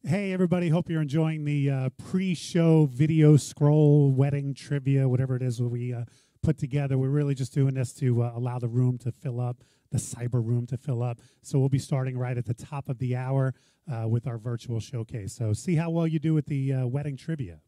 Hey, everybody. Hope you're enjoying the pre-show video scroll wedding trivia, whatever it is that we put together. We're really just doing this to allow the room to fill up, the cyber room to fill up. So we'll be starting right at the top of the hour with our virtual showcase. So see how well you do with the wedding trivia.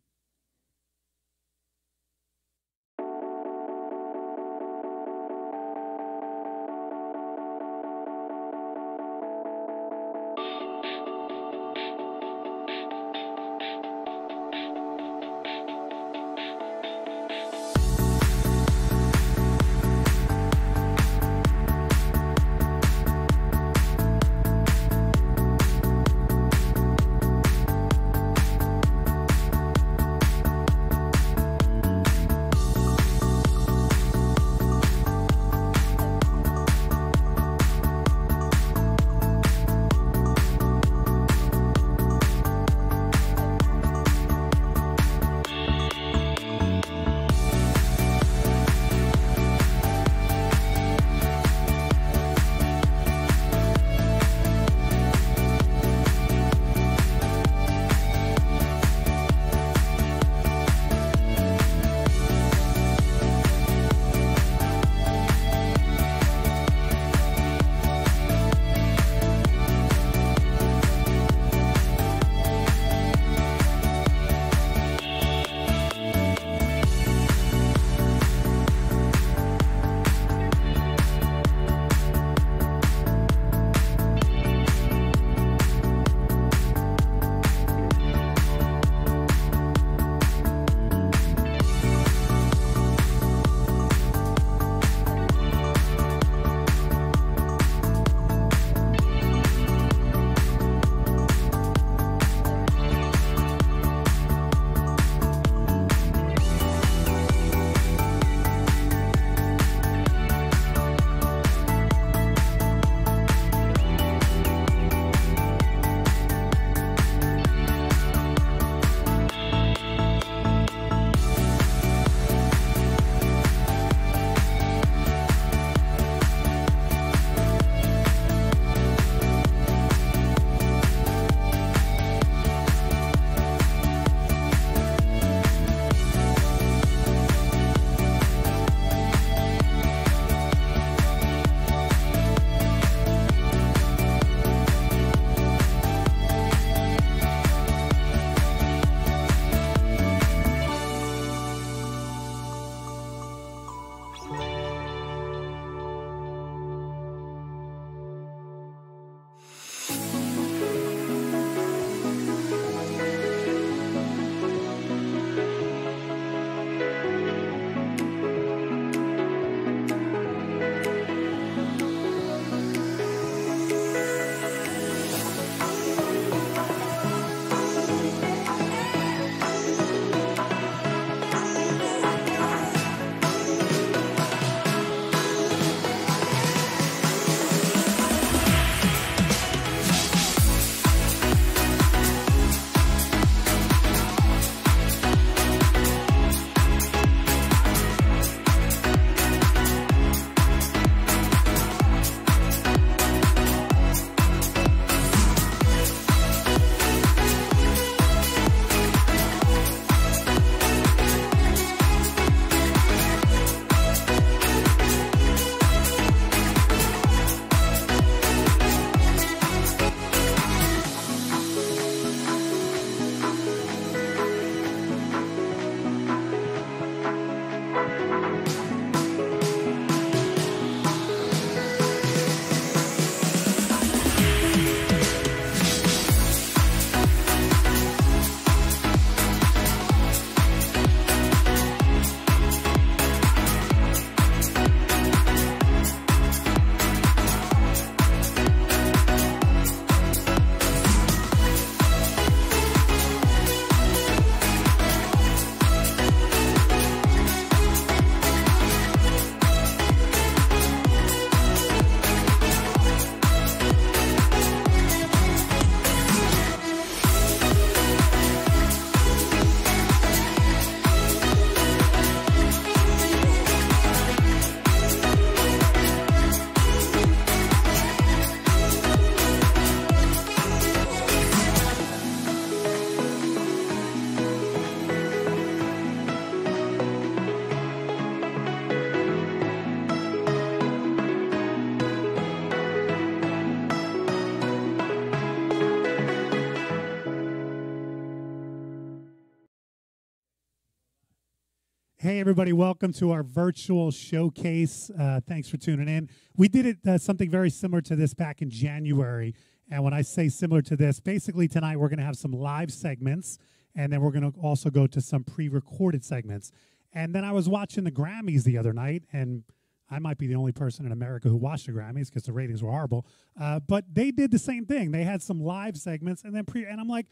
Hey, everybody. Welcome to our virtual showcase. Thanks for tuning in. We did it something very similar to this back in January. And when I say similar to this, basically tonight we're going to have some live segments, and then we're going to also go to some pre-recorded segments. And then I was watching the Grammys the other night, and I might be the only person in America who watched the Grammys because the ratings were horrible. But they did the same thing. They had some live segments, and then and I'm like,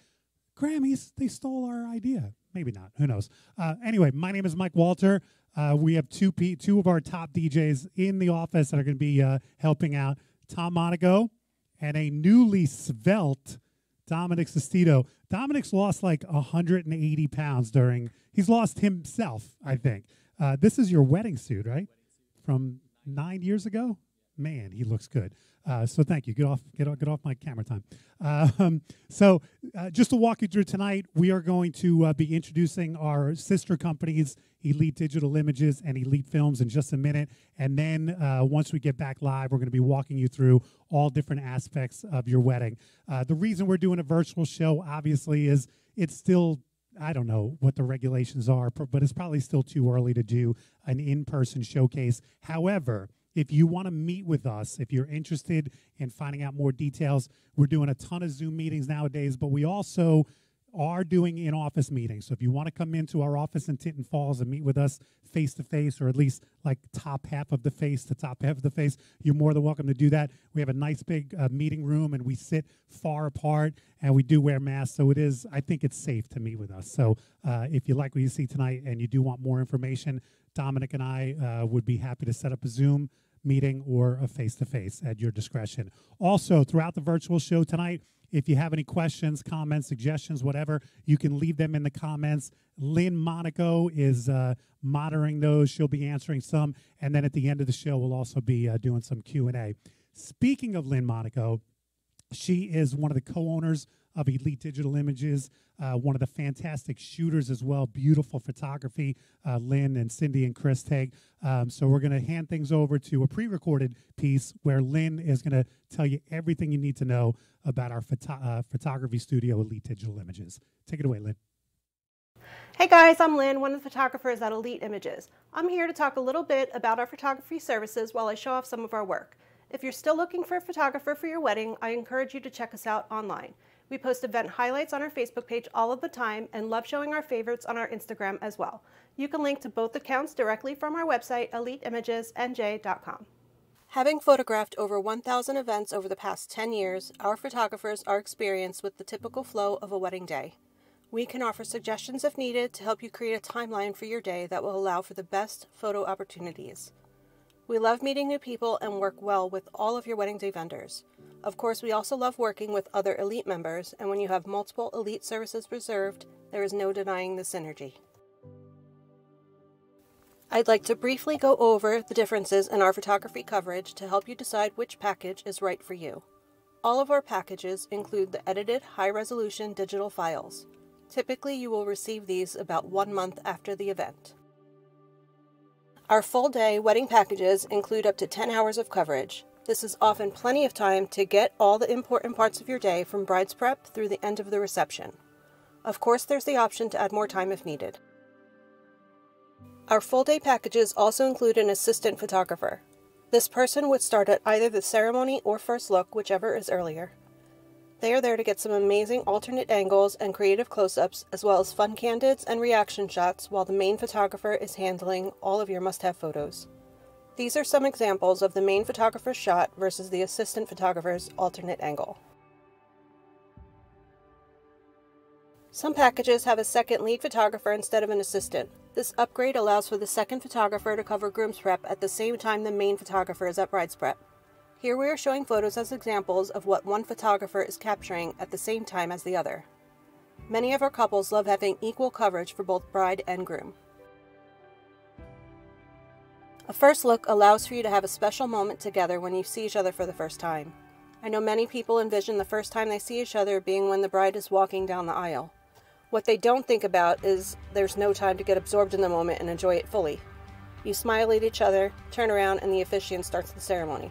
Grammys, they stole our idea. Maybe not. Who knows? Anyway, my name is Mike Walter. We have two of our top DJs in the office that are going to be helping out, Tom Monaco and a newly svelte Dominic Sestito. Dominic's lost like 180 pounds he's lost himself, I think. This is your wedding suit, right? From 9 years ago? Man, he looks good. So thank you. Get off my camera time. Just to walk you through tonight, we are going to be introducing our sister companies, Elite Digital Images and Elite Films, in just a minute. And then once we get back live, we're going to be walking you through all different aspects of your wedding. The reason we're doing a virtual show, obviously, is it's still, I don't know what the regulations are, but it's probably still too early to do an in-person showcase. However, if you want to meet with us, if you're interested in finding out more details, we're doing a ton of Zoom meetings nowadays, but we also are doing in-office meetings. So if you want to come into our office in Tinton Falls and meet with us face-to-face, or at least like top half of the face to top half of the face, you're more than welcome to do that. We have a nice big meeting room, and we sit far apart, and we do wear masks. So I think it's safe to meet with us. So if you like what you see tonight and you do want more information, Dominic and I would be happy to set up a Zoom meeting or a face-to-face at your discretion. Also, throughout the virtual show tonight, if you have any questions, comments, suggestions, whatever, you can leave them in the comments. Lynn Monaco is monitoring those. She'll be answering some. And then at the end of the show, we'll also be doing some Q&A. Speaking of Lynn Monaco, she is one of the co-owners of Elite Digital Images, one of the fantastic shooters as well, beautiful photography, Lynn and Cindy and Chris take. So we're going to hand things over to a pre-recorded piece where Lynn is going to tell you everything you need to know about our photography studio, Elite Digital Images. Take it away, Lynn. Hey guys, I'm Lynn, one of the photographers at Elite Images. I'm here to talk a little bit about our photography services while I show off some of our work. If you're still looking for a photographer for your wedding, I encourage you to check us out online. We post event highlights on our Facebook page all of the time and love showing our favorites on our Instagram as well. You can link to both accounts directly from our website, eliteimagesnj.com. Having photographed over 1,000 events over the past 10 years, our photographers are experienced with the typical flow of a wedding day. We can offer suggestions if needed to help you create a timeline for your day that will allow for the best photo opportunities. We love meeting new people and work well with all of your wedding day vendors. Of course, we also love working with other Elite members, and when you have multiple Elite services reserved, there is no denying the synergy. I'd like to briefly go over the differences in our photography coverage to help you decide which package is right for you. All of our packages include the edited high-resolution digital files. Typically, you will receive these about 1 month after the event. Our full-day wedding packages include up to 10 hours of coverage. This is often plenty of time to get all the important parts of your day from bride's prep through the end of the reception. Of course, there's the option to add more time if needed. Our full-day packages also include an assistant photographer. This person would start at either the ceremony or first look, whichever is earlier. They are there to get some amazing alternate angles and creative close-ups, as well as fun candids and reaction shots, while the main photographer is handling all of your must-have photos. These are some examples of the main photographer's shot versus the assistant photographer's alternate angle. Some packages have a second lead photographer instead of an assistant. This upgrade allows for the second photographer to cover groom's prep at the same time the main photographer is at bride's prep. Here we are showing photos as examples of what one photographer is capturing at the same time as the other. Many of our couples love having equal coverage for both bride and groom. A first look allows for you to have a special moment together when you see each other for the first time. I know many people envision the first time they see each other being when the bride is walking down the aisle. What they don't think about is there's no time to get absorbed in the moment and enjoy it fully. You smile at each other, turn around, and the officiant starts the ceremony.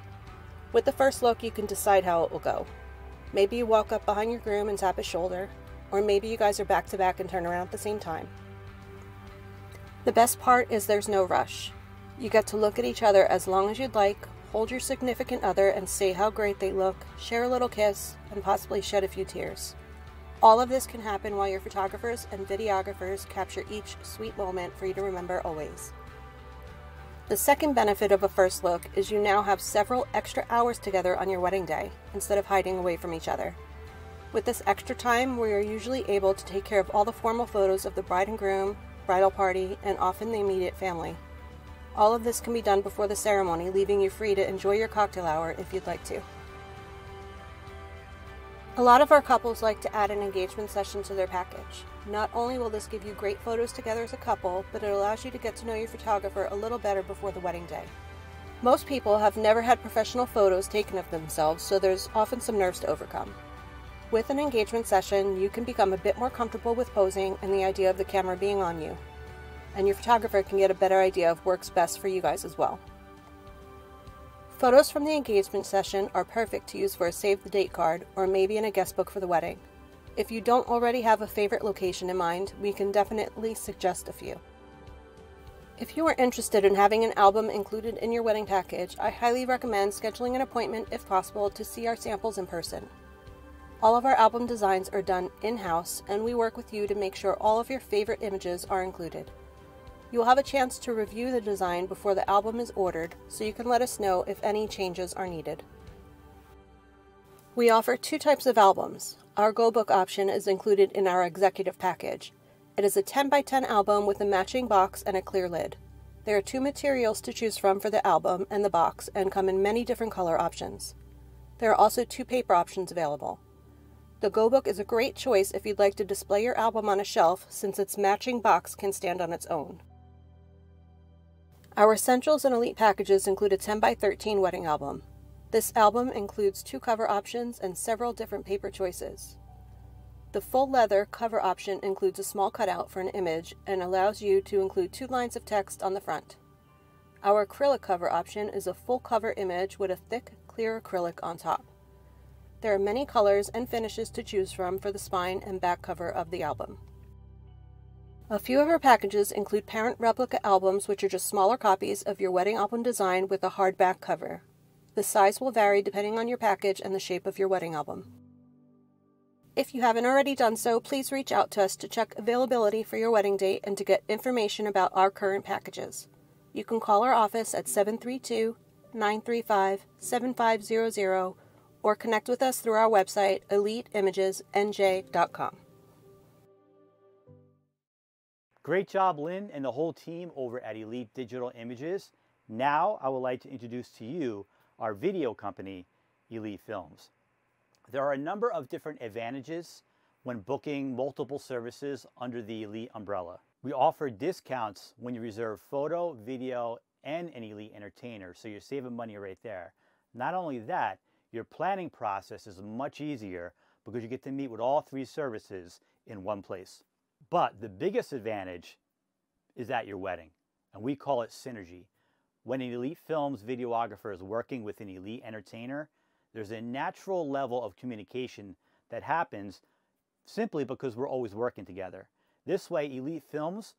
With the first look, you can decide how it will go. Maybe you walk up behind your groom and tap his shoulder, or maybe you guys are back to back and turn around at the same time. The best part is there's no rush. You get to look at each other as long as you'd like, hold your significant other and say how great they look, share a little kiss, and possibly shed a few tears. All of this can happen while your photographers and videographers capture each sweet moment for you to remember always. The second benefit of a first look is you now have several extra hours together on your wedding day, instead of hiding away from each other. With this extra time, we are usually able to take care of all the formal photos of the bride and groom, bridal party, and often the immediate family. All of this can be done before the ceremony, leaving you free to enjoy your cocktail hour if you'd like to. A lot of our couples like to add an engagement session to their package. Not only will this give you great photos together as a couple, but it allows you to get to know your photographer a little better before the wedding day. Most people have never had professional photos taken of themselves, so there's often some nerves to overcome. With an engagement session, you can become a bit more comfortable with posing and the idea of the camera being on you. And your photographer can get a better idea of what works best for you guys as well. Photos from the engagement session are perfect to use for a save the date card or maybe in a guest book for the wedding. If you don't already have a favorite location in mind, we can definitely suggest a few. If you are interested in having an album included in your wedding package, I highly recommend scheduling an appointment if possible to see our samples in person. All of our album designs are done in-house, and we work with you to make sure all of your favorite images are included. You will have a chance to review the design before the album is ordered, so you can let us know if any changes are needed. We offer two types of albums. Our Go Book option is included in our executive package. It is a 10x10 album with a matching box and a clear lid. There are two materials to choose from for the album and the box and come in many different color options. There are also two paper options available. The Go Book is a great choice if you'd like to display your album on a shelf, since its matching box can stand on its own. Our Essentials and Elite packages include a 10x13 wedding album. This album includes two cover options and several different paper choices. The full leather cover option includes a small cutout for an image and allows you to include 2 lines of text on the front. Our acrylic cover option is a full cover image with a thick, clear acrylic on top. There are many colors and finishes to choose from for the spine and back cover of the album. A few of our packages include parent replica albums, which are just smaller copies of your wedding album design with a hardback cover. The size will vary depending on your package and the shape of your wedding album. If you haven't already done so, please reach out to us to check availability for your wedding date and to get information about our current packages. You can call our office at 732-935-7500 or connect with us through our website, eliteimagesnj.com. Great job, Lynn and the whole team over at Elite Digital Images. Now I would like to introduce to you our video company, Elite Films. There are a number of different advantages when booking multiple services under the Elite umbrella. We offer discounts when you reserve photo, video, and an Elite entertainer, so you're saving money right there. Not only that, your planning process is much easier because you get to meet with all 3 services in one place. But the biggest advantage is at your wedding, and we call it synergy. When an Elite Films videographer is working with an Elite entertainer, there's a natural level of communication that happens simply because we're always working together. This way, Elite Films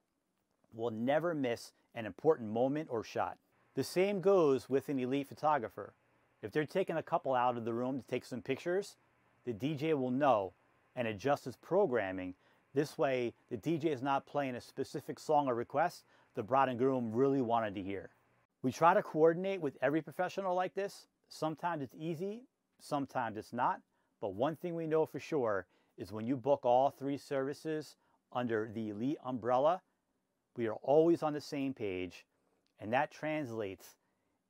will never miss an important moment or shot. The same goes with an Elite photographer. If they're taking a couple out of the room to take some pictures, the DJ will know and adjust his programming. This way, the DJ is not playing a specific song or request the bride and groom really wanted to hear. We try to coordinate with every professional like this. Sometimes it's easy, sometimes it's not. But one thing we know for sure is when you book all 3 services under the Elite umbrella, we are always on the same page, and that translates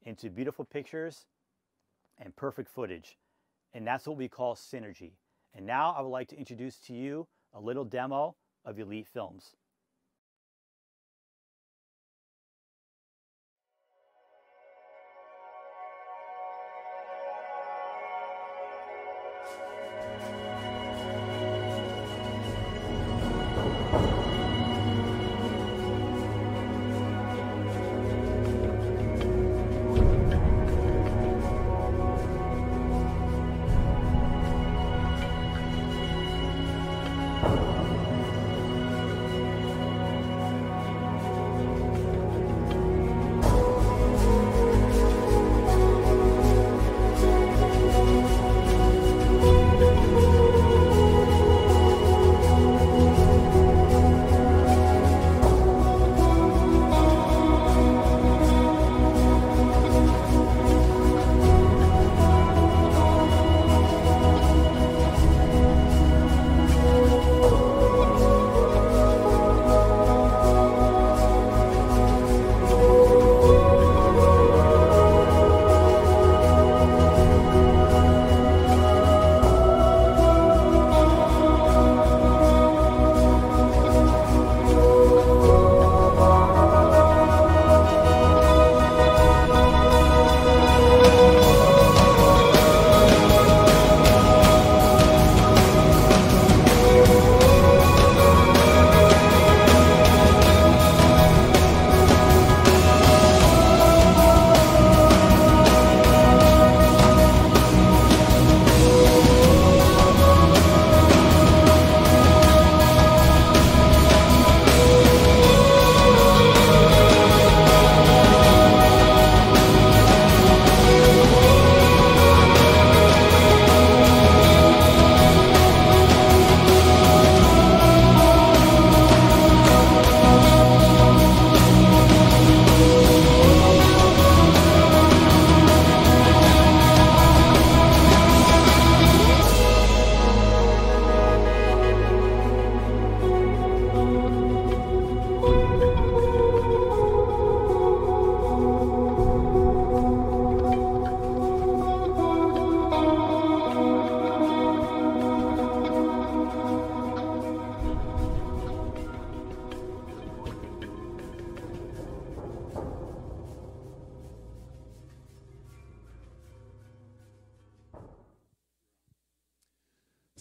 into beautiful pictures and perfect footage. And that's what we call synergy. And now I would like to introduce to you a little demo of Elite Films.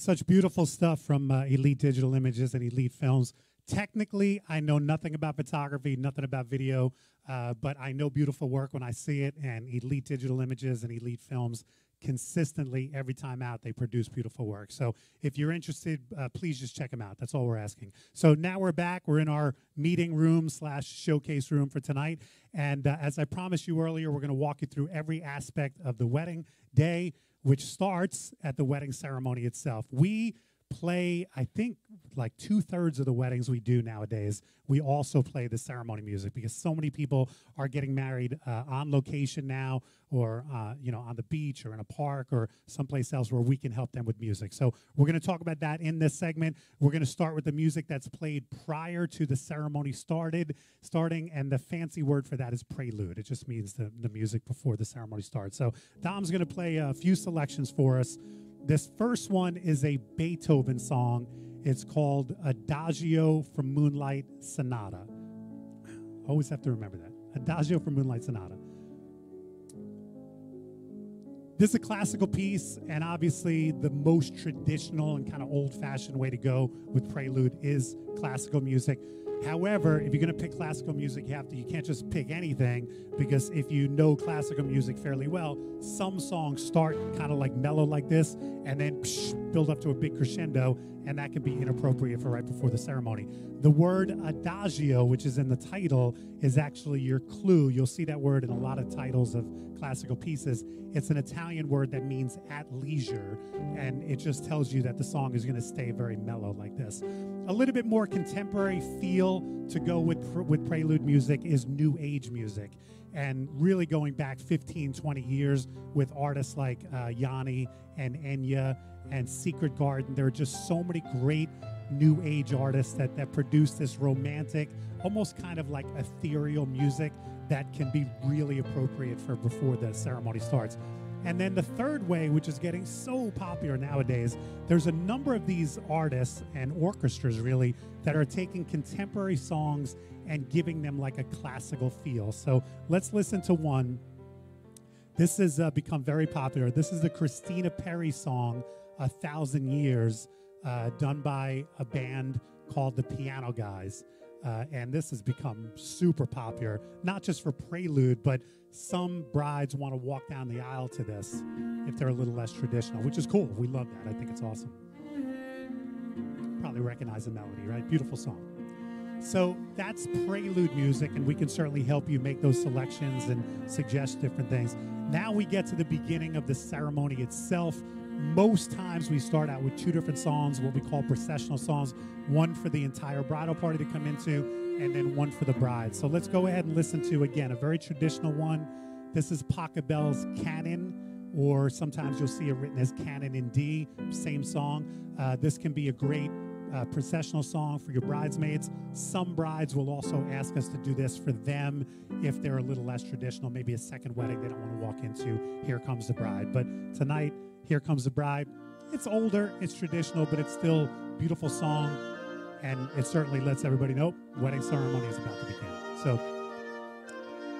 Such beautiful stuff from Elite Digital Images and Elite Films. Technically, I know nothing about photography, nothing about video, but I know beautiful work when I see it, and Elite Digital Images and Elite Films consistently, every time out, they produce beautiful work. So if you're interested, please just check them out. That's all we're asking. So now we're back. We're in our meeting room / showcase room for tonight. And as I promised you earlier, we're going to walk you through every aspect of the wedding day, which starts at the wedding ceremony itself. We play, I think, like 2/3 of the weddings we do nowadays. We also play the ceremony music because so many people are getting married on location now, or on the beach or in a park or someplace else where we can help them with music. So we're going to talk about that in this segment. We're going to start with the music that's played prior to the ceremony starting, and the fancy word for that is prelude. It just means the music before the ceremony starts. So Dom's going to play a few selections for us. This first one is a Beethoven song. It's called Adagio from Moonlight Sonata. Always have to remember that. Adagio from Moonlight Sonata. This is a classical piece, and obviously the most traditional and kind of old-fashioned way to go with prelude is classical music. However, if you're going to pick classical music, you can't just pick anything, because if you know classical music fairly well, some songs start kind of like mellow like this and then build up to a big crescendo, and that can be inappropriate for right before the ceremony. The word adagio, which is in the title, is actually your clue. You'll see that word in a lot of titles of classical pieces. It's an Italian word that means at leisure, and it just tells you that the song is going to stay very mellow like this. A little bit more contemporary feel to go with prelude music is new age music, and really going back 15, 20 years with artists like Yanni and Enya and Secret Garden. There are just so many great new age artists that produce this romantic, almost kind of like ethereal music that can be really appropriate for before the ceremony starts. And then the third way, which is getting so popular nowadays, there's a number of these artists and orchestras really that are taking contemporary songs and giving them like a classical feel. So let's listen to one. This has become very popular. This is the Christina Perri song, 1,000 Years, done by a band called the Piano Guys. And this has become super popular, not just for prelude, but some brides want to walk down the aisle to this if they're a little less traditional, which is cool. We love that. I think it's awesome. Probably recognize the melody, right? Beautiful song. So that's prelude music, and we can certainly help you make those selections and suggest different things. Now we get to the beginning of the ceremony itself. Most times we start out with two different songs, what we call processional songs, one for the entire bridal party to come into, and then one for the bride. So let's go ahead and listen to, again, a very traditional one. This is Pachelbel's Canon, or sometimes you'll see it written as Canon in D, same song. This can be a great processional song for your bridesmaids. Some brides will also ask us to do this for them if they're a little less traditional, maybe a second wedding they don't want to walk into. Here Comes the Bride. But tonight, Here Comes the Bride. It's older, it's traditional, but it's still a beautiful song, and it certainly lets everybody know wedding ceremony is about to begin. So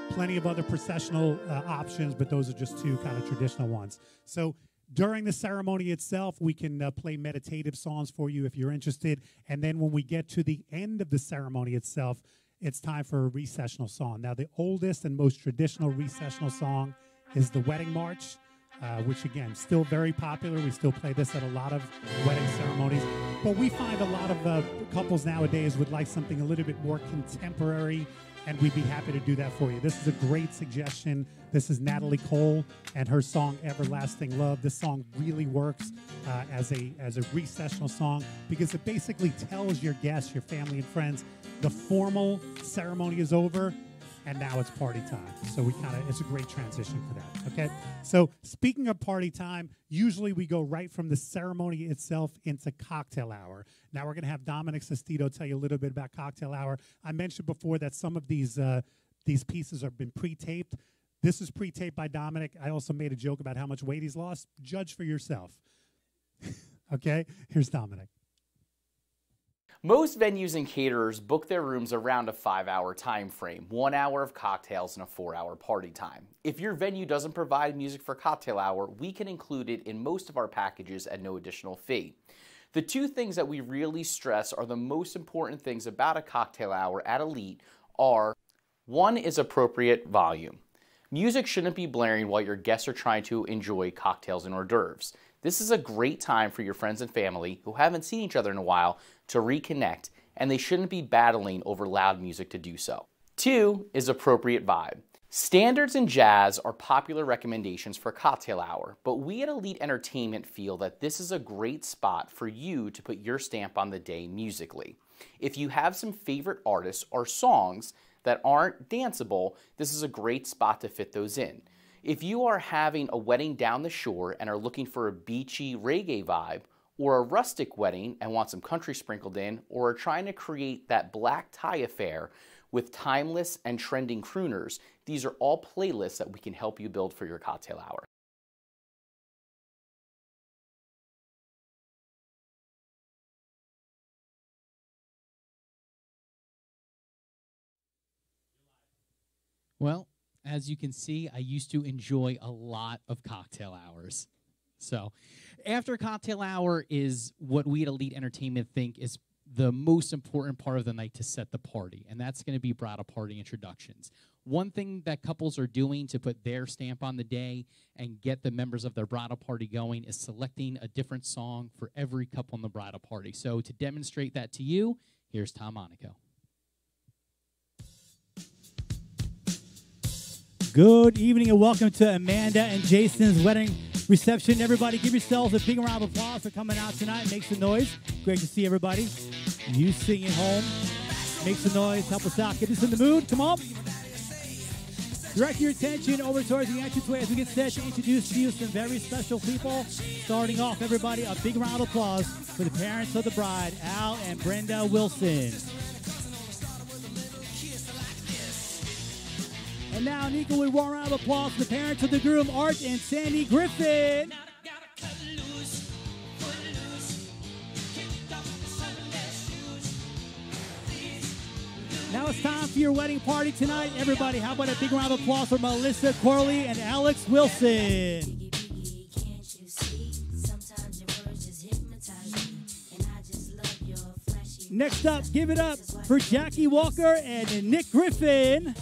plenty of other processional options, but those are just two kind of traditional ones. So during the ceremony itself, we can play meditative songs for you if you're interested. And then when we get to the end of the ceremony itself, it's time for a recessional song. Now, the oldest and most traditional recessional song is the Wedding March, which, again, still very popular. We still play this at a lot of wedding ceremonies. But we find a lot of couples nowadays would like something a little bit more contemporary, and we'd be happy to do that for you. This is a great suggestion. This is Natalie Cole and her song Everlasting Love. This song really works as a recessional song because it basically tells your guests, your family and friends, the formal ceremony is over and now it's party time. So it's a great transition for that, okay? So speaking of party time, usually we go right from the ceremony itself into cocktail hour. Now we're gonna have Dominic Sestito tell you a little bit about cocktail hour. I mentioned before that some of these pieces have been pre-taped. This is pre-taped by Dominic. I also made a joke about how much weight he's lost. Judge for yourself. Okay, here's Dominic. Most venues and caterers book their rooms around a 5-hour time frame, 1 hour of cocktails and a 4-hour party time. If your venue doesn't provide music for cocktail hour, we can include it in most of our packages at no additional fee. The two things that we really stress are the most important things about a cocktail hour at Elite are, one is appropriate volume. Music shouldn't be blaring while your guests are trying to enjoy cocktails and hors d'oeuvres. This is a great time for your friends and family who haven't seen each other in a while to reconnect, and they shouldn't be battling over loud music to do so. Two is appropriate vibe. Standards and jazz are popular recommendations for cocktail hour, but we at Elite Entertainment feel that this is a great spot for you to put your stamp on the day musically. If you have some favorite artists or songs that aren't danceable, this is a great spot to fit those in. If you are having a wedding down the shore and are looking for a beachy reggae vibe, or a rustic wedding and want some country sprinkled in, or are trying to create that black tie affair with timeless and trending crooners, these are all playlists that we can help you build for your cocktail hour. Well, as you can see, I used to enjoy a lot of cocktail hours. So, after cocktail hour is what we at Elite Entertainment think is the most important part of the night to set the party, and that's going to be bridal party introductions. One thing that couples are doing to put their stamp on the day and get the members of their bridal party going is selecting a different song for every couple in the bridal party. So to demonstrate that to you, here's Tom Monaco. Good evening and welcome to Amanda and Jason's wedding reception. Everybody give yourselves a big round of applause for coming out tonight. Make some noise. Great to see everybody. You sing at home. Make some noise. Help us out. Get us in the mood. Come on. Direct your attention over towards the entranceway as we get set to introduce to you some very special people. Starting off, everybody, a big round of applause for the parents of the bride, Al and Brenda Wilson. And now, an equally warm round of applause for the parents of the groom, Art and Sandy Griffin. Now it's time for your wedding party tonight. Everybody, how about a big round of applause for Melissa Corley and Alex Wilson. Next up, give it up for Jackie Walker and Nick Griffin.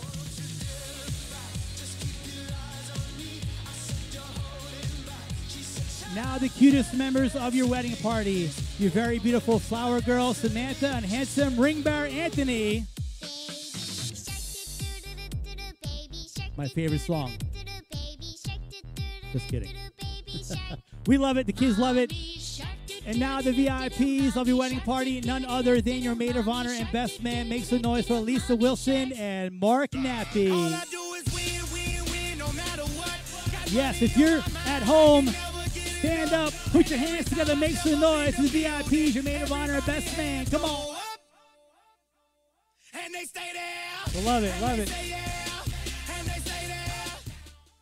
Now the cutest members of your wedding party, your very beautiful flower girl, Samantha, and handsome ring bearer, Anthony. My favorite song. Just kidding. We love it. The kids love it. And now the VIPs of your wedding party, none other than your maid of honor and best man. Make some noise for Lisa Wilson and Mark Nappy. Yes, if you're at home, stand up, put your hands together, make some noise for the VIPs, your maid of honor and best man. Come on. And they stay there. Love it, love it.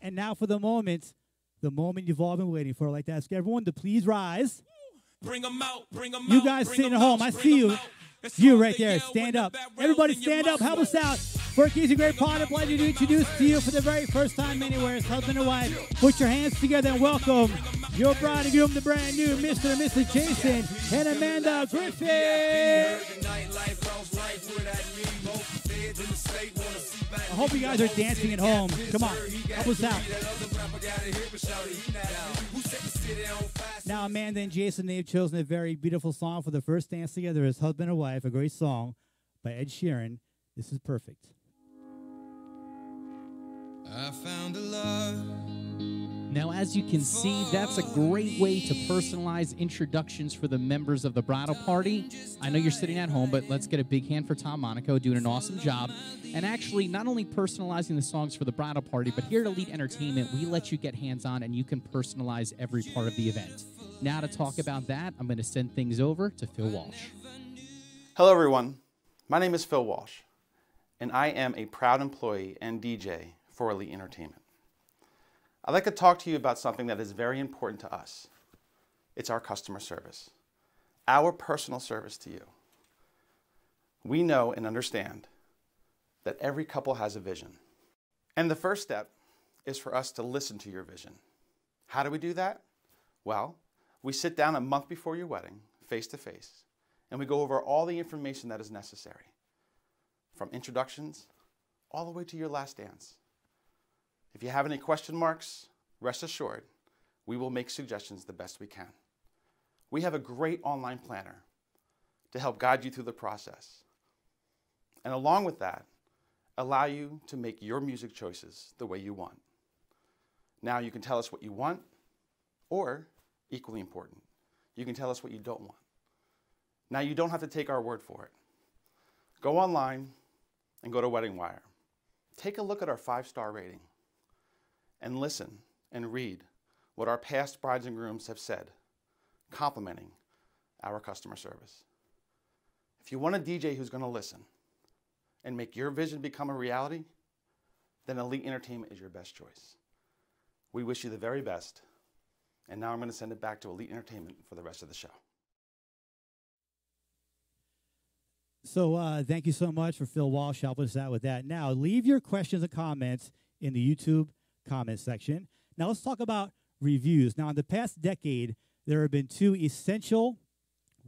And now for the moment you've all been waiting for. I'd like to ask everyone to please rise. Bring them out, bring them out. You guys sitting at home, I see you. You right there, stand up. Everybody stand up, help us out. For a great part, a pleasure to introduce to you for the very first time anywhere as husband and wife. Put your hands together and welcome your bride and groom, the brand new Mr. and Mrs. Jason and Amanda Griffin. I hope you guys are dancing at home. Come on, help us out. Now, Amanda and Jason, they've chosen a very beautiful song for the first dance together as husband and wife, a great song by Ed Sheeran. This is perfect. I found a love. Now, as you can see, that's a great way to personalize introductions for the members of the bridal party. I know you're sitting at home, but let's get a big hand for Tom Monaco doing an awesome job. And actually, not only personalizing the songs for the bridal party, but here at Elite Entertainment, we let you get hands-on and you can personalize every part of the event. Now to talk about that, I'm going to send things over to Phil Walsh. Hello, everyone. My name is Phil Walsh, and I am a proud employee and DJ for Elite Entertainment. I'd like to talk to you about something that is very important to us. It's our customer service, our personal service to you. We know and understand that every couple has a vision. And the first step is for us to listen to your vision. How do we do that? Well, we sit down a month before your wedding, face to face, and we go over all the information that is necessary, from introductions all the way to your last dance. If you have any question marks, rest assured, we will make suggestions the best we can. We have a great online planner to help guide you through the process. And along with that, allow you to make your music choices the way you want. Now you can tell us what you want, or, equally important, you can tell us what you don't want. Now you don't have to take our word for it. Go online and go to Wedding Wire. Take a look at our 5-star rating and listen and read what our past brides and grooms have said, complimenting our customer service. If you want a DJ who's going to listen and make your vision become a reality, then Elite Entertainment is your best choice. We wish you the very best. And now I'm going to send it back to Elite Entertainment for the rest of the show. So thank you so much for Phil Walsh helping us out with that. Now, leave your questions and comments in the YouTube comment section. Now, let's talk about reviews. Now, in the past decade, there have been 2 essential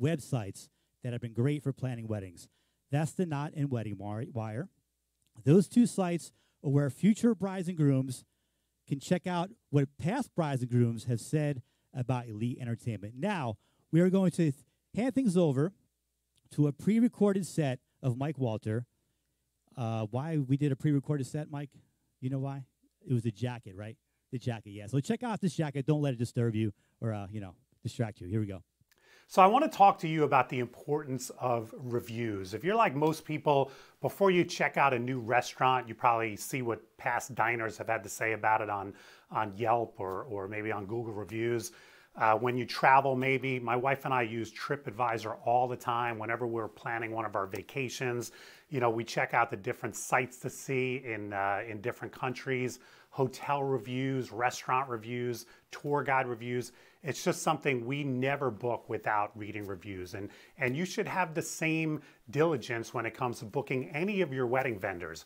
websites that have been great for planning weddings. That's The Knot and Wedding Wire. Those 2 sites are where future brides and grooms can check out what past brides and grooms have said about Elite Entertainment. Now, we are going to hand things over to a pre-recorded set of Mike Walter. Why we did a pre-recorded set, Mike? You know why? It was the jacket, right? The jacket, yeah. So check out this jacket. Don't let it disturb you or, distract you. Here we go. So I want to talk to you about the importance of reviews. If you're like most people, before you check out a new restaurant, you probably see what past diners have had to say about it on Yelp or maybe on Google Reviews. When you travel, maybe, my wife and I use TripAdvisor all the time whenever we're planning one of our vacations. We check out the different sites to see in different countries, hotel reviews, restaurant reviews, tour guide reviews. It's just something we never book without reading reviews. And you should have the same diligence when it comes to booking any of your wedding vendors.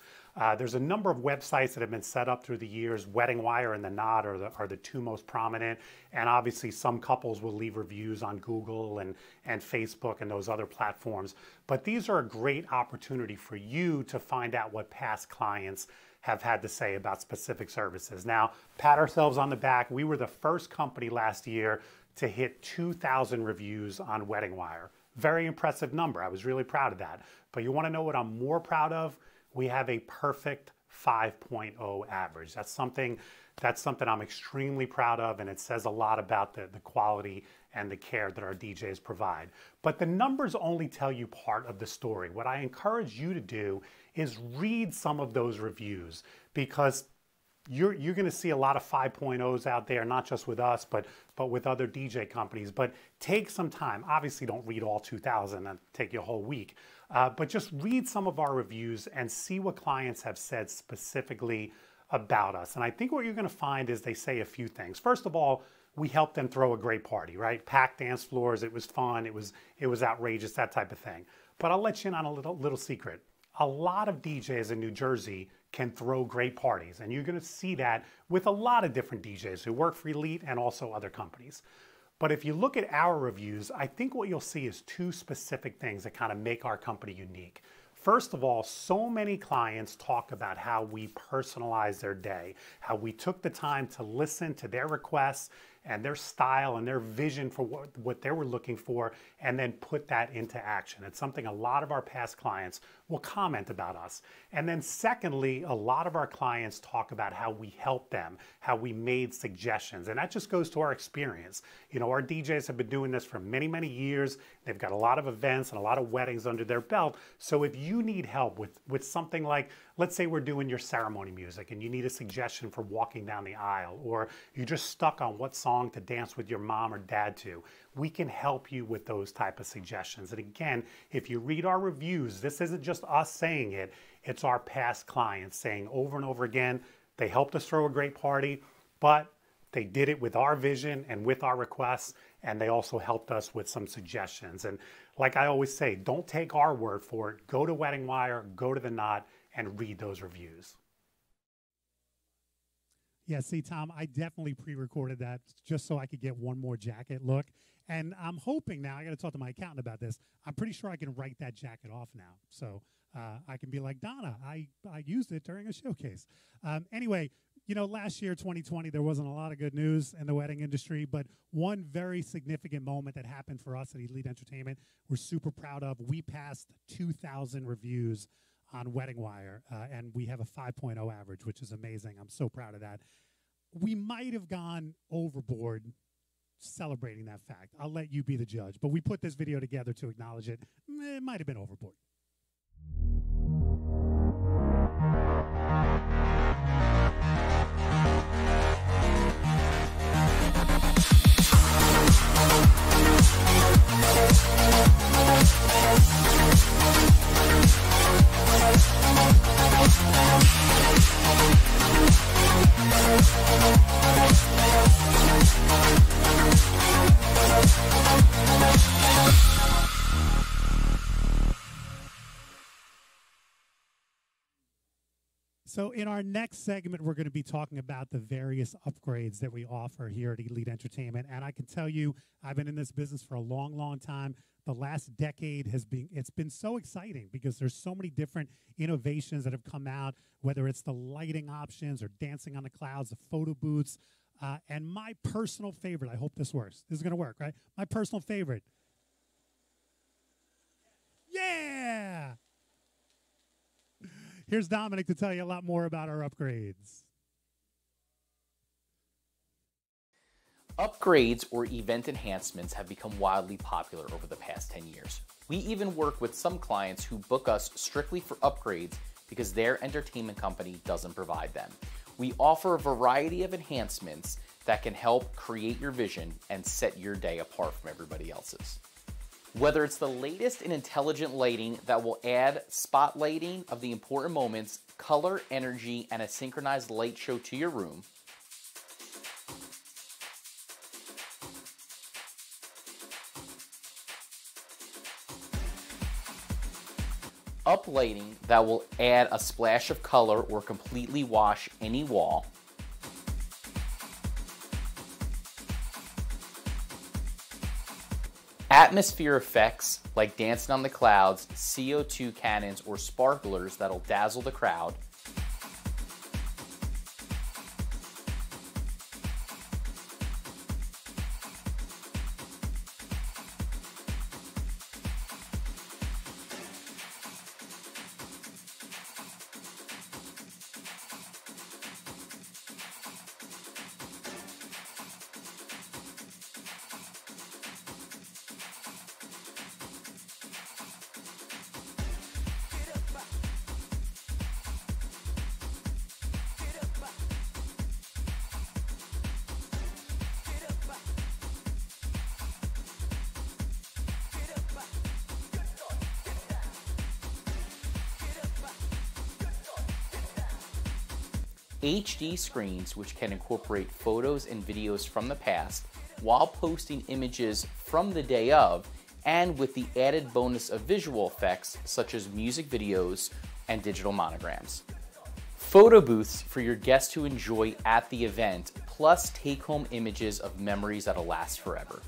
There's a number of websites that have been set up through the years. Wedding Wire and The Knot are the 2 most prominent. And obviously some couples will leave reviews on Google and Facebook and those other platforms. But these are a great opportunity for you to find out what past clients have had to say about specific services. Now, pat ourselves on the back. We were the first company last year to hit 2,000 reviews on Wedding Wire. Very impressive number. I was really proud of that. But you want to know what I'm more proud of? We have a perfect 5.0 average. That's something I'm extremely proud of, and it says a lot about the quality and the care that our DJs provide. But the numbers only tell you part of the story. What I encourage you to do is read some of those reviews, because you're going to see a lot of 5.0s out there, not just with us, but with other DJ companies. But take some time. Obviously, don't read all 2,000. That'll take you a whole week. But just read some of our reviews and see what clients have said specifically about us. And I think what you're going to find is they say a few things. First of all, we helped them throw a great party, right? Packed dance floors. It was fun. It was outrageous, that type of thing. But I'll let you in on a little secret. A lot of DJs in New Jersey can throw great parties, and you're going to see that with a lot of different DJs who work for Elite and also other companies. But if you look at our reviews, I think what you'll see is 2 specific things that kind of make our company unique. First of all, so many clients talk about how we personalize their day, how we took the time to listen to their requests and their style and their vision for what they were looking for, and then put that into action. It's something a lot of our past clients will comment about us. And then secondly, a lot of our clients talk about how we helped them, how we made suggestions. And that just goes to our experience. Our DJs have been doing this for many, many years. They've got a lot of events and a lot of weddings under their belt. So if you need help with something like, let's say we're doing your ceremony music and you need a suggestion for walking down the aisle, or you're just stuck on what song to dance with your mom or dad to, we can help you with those type of suggestions. And again, if you read our reviews, this isn't just us saying it, it's our past clients saying over and over again, they helped us throw a great party, but They did it with our vision and with our requests, and they also helped us with some suggestions. And like I always say, don't take our word for it. Go to Wedding Wire, go to The Knot, and read those reviews. Yeah, see, Tom, I definitely pre-recorded that just so I could get one more jacket look. And I'm hoping now, I got to talk to my accountant about this. I'm pretty sure I can write that jacket off now. So I can be like, Donna, I used it during a showcase. Anyway, you know, last year, 2020, there wasn't a lot of good news in the wedding industry, but one very significant moment that happened for us at Elite Entertainment, we're super proud of. We passed 2,000 reviews on Wedding Wire, and we have a 5.0 average, which is amazing. I'm so proud of that. We might have gone overboard celebrating that fact. I'll let you be the judge, but we put this video together to acknowledge it. It might have been overboard. So in our next segment, we're going to be talking about the various upgrades that we offer here at Elite Entertainment. And I can tell you, I've been in this business for a long, long time. The last decade it's been so exciting because there's so many different innovations that have come out, whether it's the lighting options or dancing on the clouds, the photo booths. And my personal favorite, I hope this works. This is going to work, right? My personal favorite. Yeah! Here's Dominic to tell you a lot more about our upgrades. Upgrades or event enhancements have become wildly popular over the past 10 years. We even work with some clients who book us strictly for upgrades because their entertainment company doesn't provide them. We offer a variety of enhancements that can help create your vision and set your day apart from everybody else's. Whether it's the latest in intelligent lighting that will add spotlighting of the important moments, color, energy, and a synchronized light show to your room, uplighting that will add a splash of color or completely wash any wall, atmosphere effects like dancing on the clouds, CO2 cannons, or sparklers that'll dazzle the crowd, HD screens which can incorporate photos and videos from the past while posting images from the day of, and with the added bonus of visual effects such as music videos and digital monograms. Photo booths for your guests to enjoy at the event, plus take-home images of memories that'll last forever.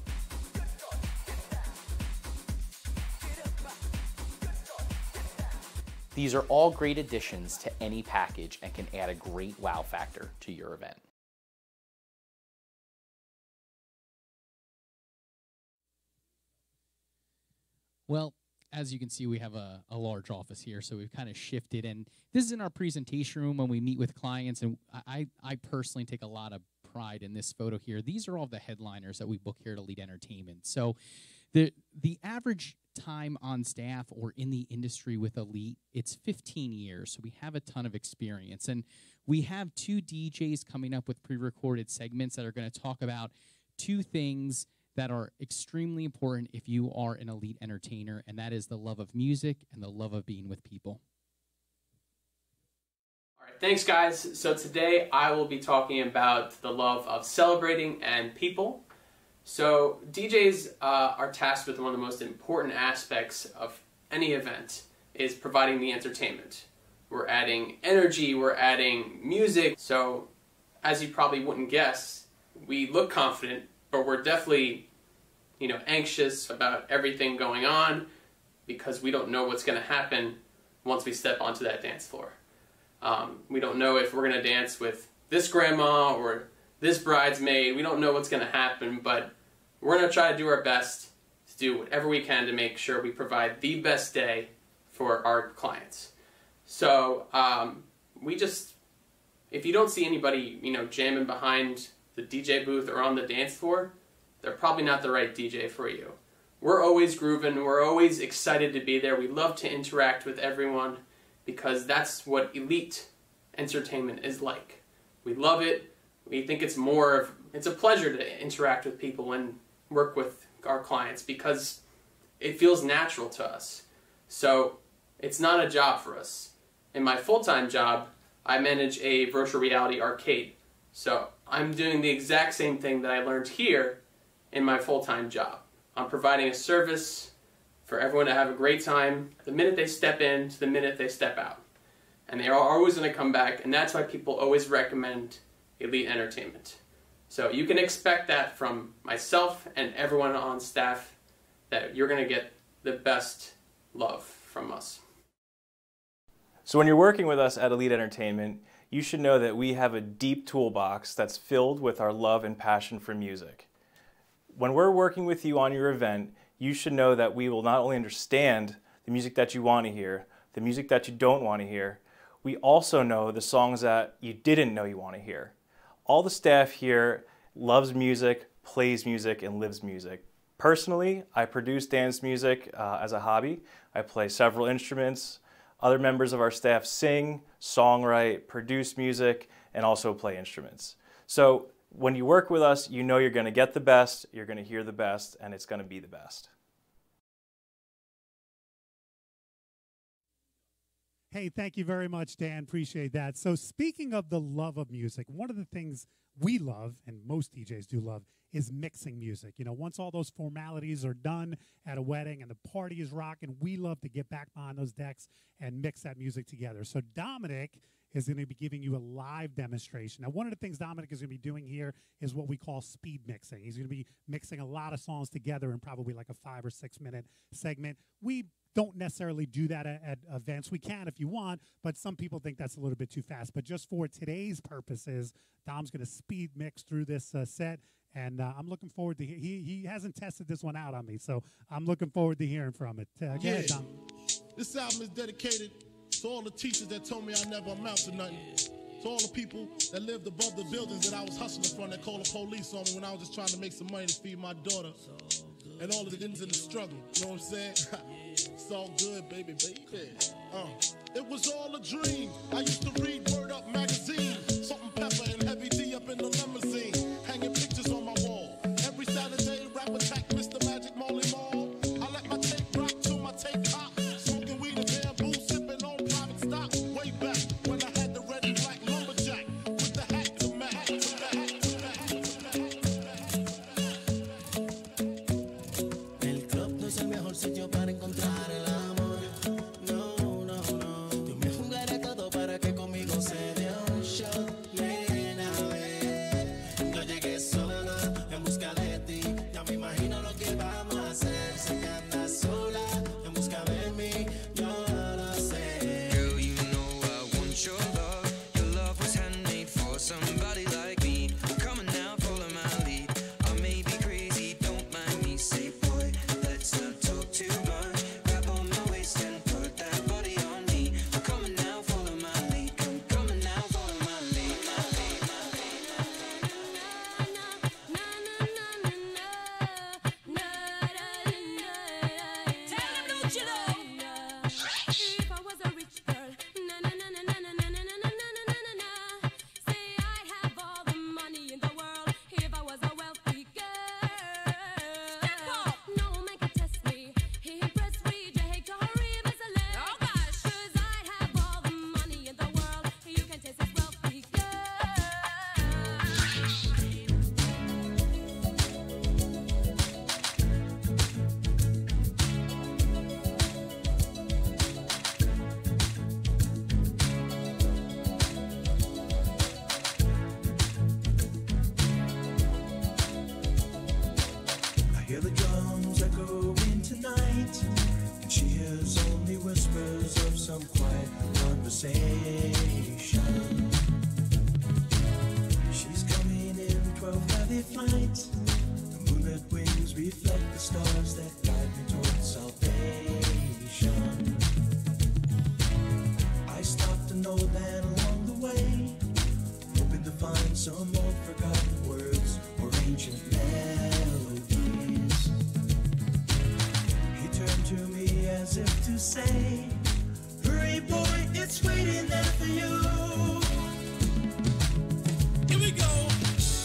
These are all great additions to any package and can add a great wow factor to your event. Well, as you can see, we have a large office here, so we've kind of shifted. And this is in our presentation room when we meet with clients, and I personally take a lot of pride in this photo here. These are all the headliners that we book here at Elite Entertainment. So the average time on staff or in the industry with Elite, it's 15 years, so we have a ton of experience. And we have two DJs coming up with pre-recorded segments that are going to talk about two things that are extremely important if you are an Elite entertainer, and that is the love of music and the love of being with people. All right, thanks guys. So today I will be talking about the love of celebrating and people. So DJs are tasked with one of the most important aspects of any event is providing the entertainment. We're adding energy, we're adding music. So as you probably wouldn't guess, we look confident, but we're definitely, anxious about everything going on because we don't know what's going to happen once we step onto that dance floor. We don't know if we're going to dance with this grandma or this bridesmaid. We don't know what's going to happen, but we're going to try to do our best to do whatever we can to make sure we provide the best day for our clients. So if you don't see anybody, jamming behind the DJ booth or on the dance floor, they're probably not the right DJ for you. We're always grooving. We're always excited to be there. We love to interact with everyone because that's what elite entertainment is like. We love it. We think it's a pleasure to interact with people and work with our clients because it feels natural to us. So it's not a job for us. In my full-time job, I manage a virtual reality arcade. So I'm doing the exact same thing that I learned here in my full-time job. I'm providing a service for everyone to have a great time the minute they step in to the minute they step out. And they are always going to come back, and that's why people always recommend Elite Entertainment. So you can expect that from myself and everyone on staff, that you're going to get the best love from us. So when you're working with us at Elite Entertainment, you should know that we have a deep toolbox that's filled with our love and passion for music. When we're working with you on your event, you should know that we will not only understand the music that you want to hear, the music that you don't want to hear, we also know the songs that you didn't know you want to hear. All the staff here loves music, plays music, and lives music. Personally, I produce dance music as a hobby. I play several instruments. Other members of our staff sing, songwrite, produce music, and also play instruments. So when you work with us, you know you're going to get the best, you're going to hear the best, and it's going to be the best. Hey, thank you very much, Dan. Appreciate that. So speaking of the love of music, one of the things we love, and most DJs do love, is mixing music. Once all those formalities are done at a wedding and the party is rocking, we love to get back behind those decks and mix that music together. So Dominic is going to be giving you a live demonstration. Now, one of the things Dominic is going to be doing here is what we call speed mixing. He's going to be mixing a lot of songs together in probably like a 5 or 6 minute segment. We don't necessarily do that at events. We can if you want, but some people think that's a little bit too fast. But just for today's purposes, Dom's going to speed mix through this set, and I'm looking forward to he hasn't tested this one out on me, so I'm looking forward to hearing from it. Go ahead, Dom. This album is dedicated to all the teachers that told me I never amount to nothing. To all the people that lived above the buildings that I was hustling from, that called the police on me when I was just trying to make some money to feed my daughter. And all of the ins in the struggle, you know what I'm saying? It's all good, baby. It was all a dream. I used to read Word Up magazine, Salt and Pepper and Heavy D up in the limousine, hanging pictures on my wall. Every Saturday, rap attack, Mr. Magic, Marley Marl. I let my tape rock to my tape pop, smoking weed and bamboo, sipping on private stock. Way back when I had the red and black lumberjack with the hat to match. El club no es el mejor sitio para encontrar el amor. No, no, no. Yo me jugaré todo para que conmigo se dé un some old forgotten words or ancient melodies. He turned to me as if to say, hurry boy, it's waiting there for you. Here we go.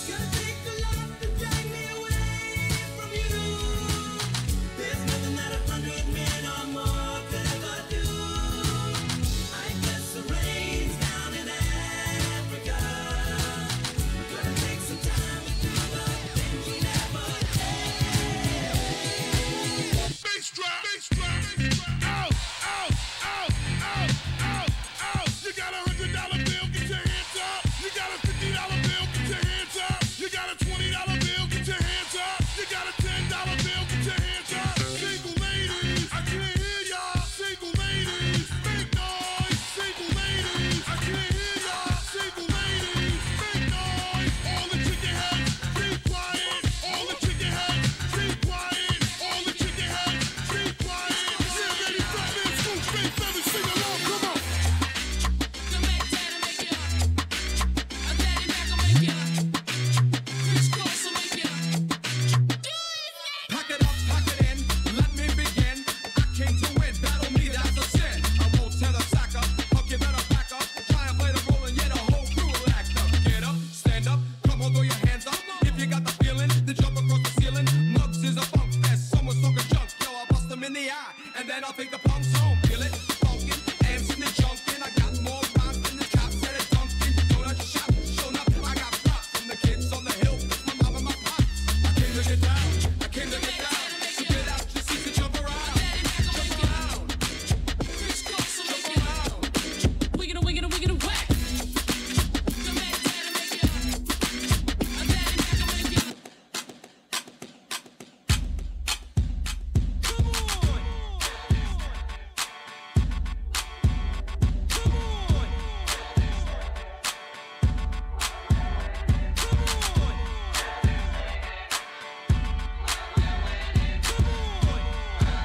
Gonna take the love to drag me away from you. There's nothing that 100 men or more could ever do. I guess the rain's down in Africa. Gonna take some time to do the things you never did. Bass drop, bass drop, bass drop. Out, out, out, out, out, out. You got $100 bill, get your hands up. You got a $50 bill, get your hands up. You got a $20 bill, get your hands up. You got a $10 bill, get your hands up. Single ladies, I can't hear y'all. Single ladies, make noise. Single ladies, I can't hear y'all. Single ladies, make noise. All the chicken heads, be quiet. All the chicken heads, be quiet. All the chicken heads, be quiet. Yeah, baby, stop it. Scoop, big family, sing along. Come on. Pack it up, pack it in, let me begin. I came to win, battle me, that's a sin. I won't tell a sack up, hope you better back up. Try and play the role and yeah, the whole crew will act up. Get up, stand up, come on, throw your hands up. If you got the feeling, then jump across the ceiling. Muggs is a funk fest, someone's talking junk. Yo, I'll bust them in the eye, and then I'll take the punks home. Feel it, funkin', amps in the junkin'. I got more rhymes than the cops at a Dunkin'. Donut shop, show nothing, I got props from the kids on the hill, my mom and my pops. I came to get down, I came to get down. So get out your seats and jump around, jump around, jump around. Wiggin' wiggin' wiggin' whack.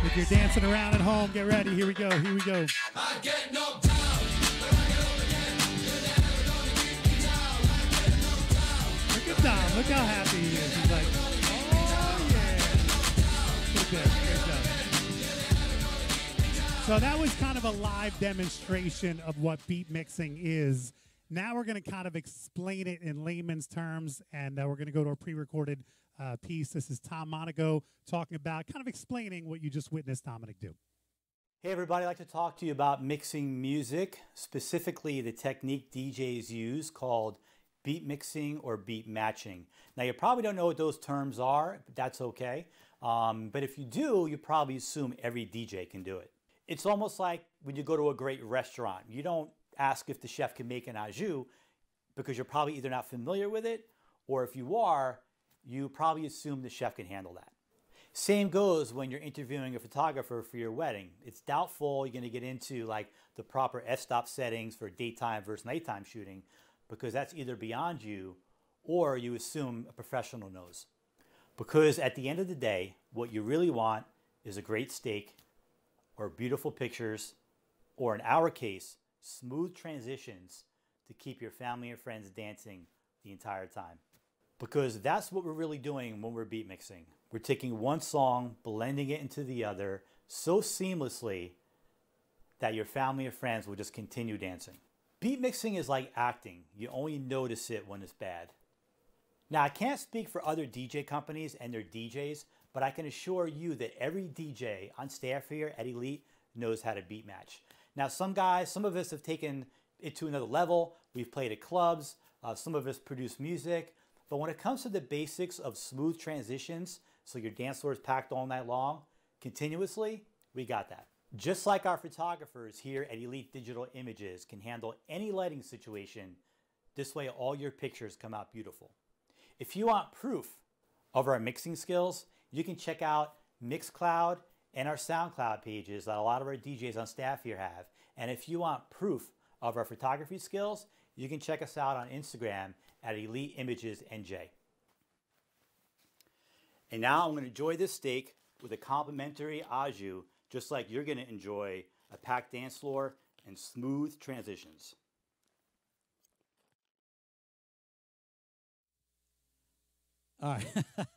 If you're dancing around at home, get ready. Here we go. Here we go. I get knocked down, but I get up again. You're never gonna keep me down. I get knocked down. Look at Dom. Look how happy he is. He's like, oh, yeah. Good, good job. So that was kind of a live demonstration of what beat mixing is. Now we're going to kind of explain it in layman's terms, and we're going to go to a pre-recorded piece. This is Tom Monaco talking about, kind of explaining what you just witnessed Dominic do. Hey everybody, I'd like to talk to you about mixing music, specifically the technique DJs use called beat mixing or beat matching. Now you probably don't know what those terms are, but that's okay. But if you do, you probably assume every DJ can do it. It's almost like when you go to a great restaurant. You don't ask if the chef can make an au jus because you're probably either not familiar with it, or if you are, you probably assume the chef can handle that. Same goes when you're interviewing a photographer for your wedding. It's doubtful you're going to get into like the proper f-stop settings for daytime versus nighttime shooting, because that's either beyond you or you assume a professional knows. Because at the end of the day, what you really want is a great steak or beautiful pictures, or in our case, smooth transitions to keep your family and friends dancing the entire time. Because that's what we're really doing when we're beat mixing. We're taking one song, blending it into the other so seamlessly that your family and friends will just continue dancing. Beat mixing is like acting. You only notice it when it's bad. Now, I can't speak for other DJ companies and their DJs, but I can assure you that every DJ on staff here at Elite knows how to beat match. Now, some of us have taken it to another level. We've played at clubs. Some of us produce music. But when it comes to the basics of smooth transitions, so your dance floor is packed all night long, continuously, we got that. Just like our photographers here at Elite Digital Images can handle any lighting situation, this way all your pictures come out beautiful. If you want proof of our mixing skills, you can check out Mixcloud and our SoundCloud pages that a lot of our DJs on staff here have. And if you want proof of our photography skills, you can check us out on Instagram at Elite Images NJ. And now I'm going to enjoy this steak with a complimentary au jus, just like you're going to enjoy a packed dance floor and smooth transitions. All right.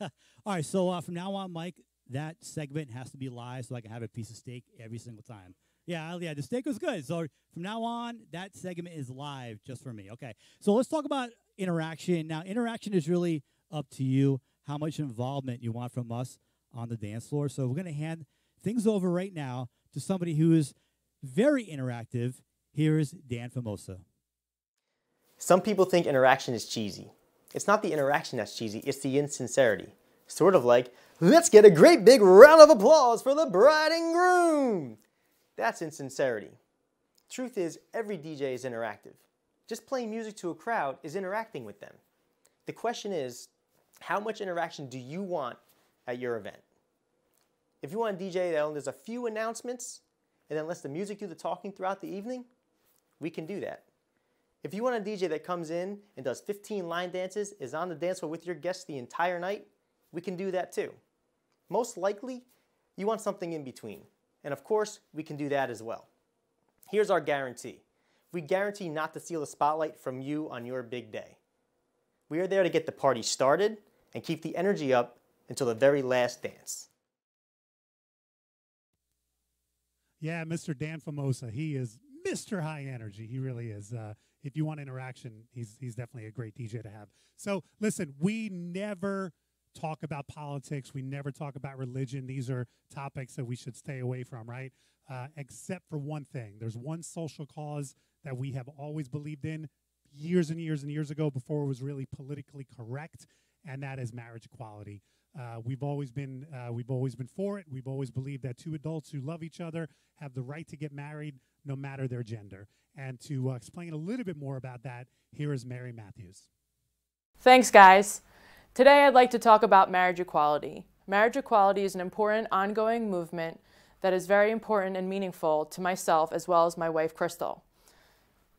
All right. So from now on, Mike, that segment has to be live so I can have a piece of steak every single time. Yeah, the steak was good. So from now on, that segment is live just for me. Okay. So let's talk about interaction. Now, interaction is really up to you, how much involvement you want from us on the dance floor. So we're going to hand things over right now to somebody who is very interactive. Here is Dan Famosa. Some people think interaction is cheesy. It's not the interaction that's cheesy, it's the insincerity. Sort of like, let's get a great big round of applause for the bride and groom. That's insincerity. Truth is, every DJ is interactive. Just playing music to a crowd is interacting with them. The question is, how much interaction do you want at your event? If you want a DJ that only does a few announcements and then lets the music do the talking throughout the evening, we can do that. If you want a DJ that comes in and does 15 line dances, is on the dance floor with your guests the entire night, we can do that too. Most likely, you want something in between. And of course, we can do that as well. Here's our guarantee. We guarantee not to steal the spotlight from you on your big day. We are there to get the party started and keep the energy up until the very last dance. Yeah, Mr. Dan Famosa, he is Mr. High Energy. He really is. If you want interaction, he's definitely a great DJ to have. So listen, we never talk about politics. We never talk about religion. These are topics that we should stay away from, right? Except for one thing. There's one social cause that we have always believed in years and years and years ago before it was really politically correct, and that is marriage equality. We've always been for it. We've always believed that two adults who love each other have the right to get married no matter their gender. And to explain a little bit more about that, here is Mary Matthews. Thanks, guys. Today I'd like to talk about marriage equality. Marriage equality is an important ongoing movement that is very important and meaningful to myself as well as my wife, Crystal.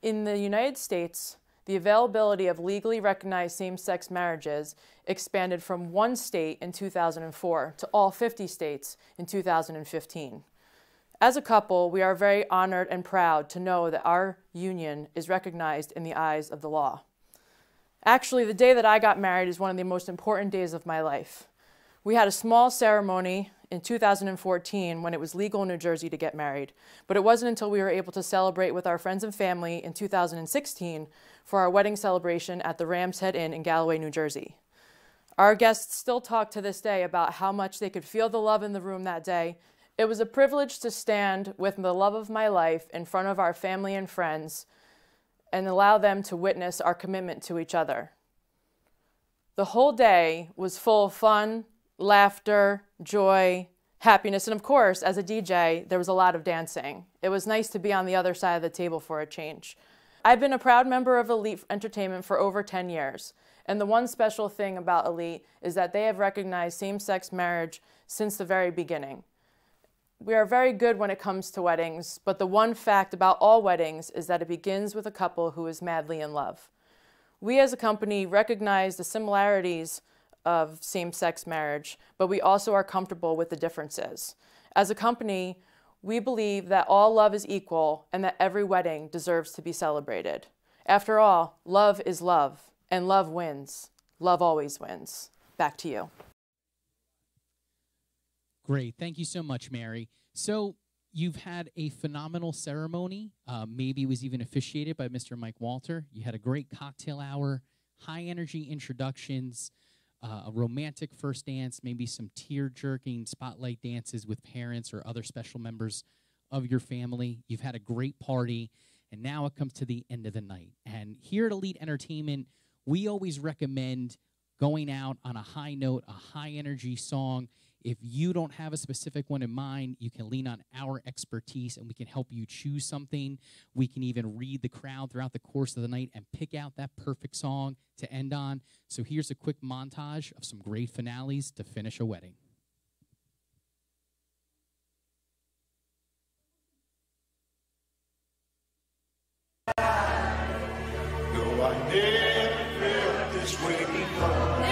In the United States, the availability of legally recognized same-sex marriages expanded from 1 state in 2004 to all 50 states in 2015. As a couple, we are very honored and proud to know that our union is recognized in the eyes of the law. Actually, the day that I got married is one of the most important days of my life. We had a small ceremony in 2014 when it was legal in New Jersey to get married, but it wasn't until we were able to celebrate with our friends and family in 2016 for our wedding celebration at the Ram's Head Inn in Galloway, New Jersey. Our guests still talk to this day about how much they could feel the love in the room that day. It was a privilege to stand with the love of my life in front of our family and friends and allow them to witness our commitment to each other. The whole day was full of fun, laughter, joy, happiness, and of course, as a DJ, there was a lot of dancing. It was nice to be on the other side of the table for a change. I've been a proud member of Elite Entertainment for over 10 years, and the one special thing about Elite is that they have recognized same-sex marriage since the very beginning. We are very good when it comes to weddings, but the one fact about all weddings is that it begins with a couple who is madly in love. We as a company recognize the similarities of same-sex marriage, but we also are comfortable with the differences. As a company, we believe that all love is equal and that every wedding deserves to be celebrated. After all, love is love, and love wins. Love always wins. Back to you. Great. Thank you so much, Mary. So you've had a phenomenal ceremony. Maybe it was even officiated by Mr. Mike Walter. You had a great cocktail hour, high-energy introductions, a romantic first dance, maybe some tear-jerking spotlight dances with parents or other special members of your family. You've had a great party, and now it comes to the end of the night. And here at Elite Entertainment, we always recommend going out on a high note, a high-energy song. If you don't have a specific one in mind, you can lean on our expertise and we can help you choose something. We can even read the crowd throughout the course of the night and pick out that perfect song to end on. So here's a quick montage of some great finales to finish a wedding. No, I never felt this way before.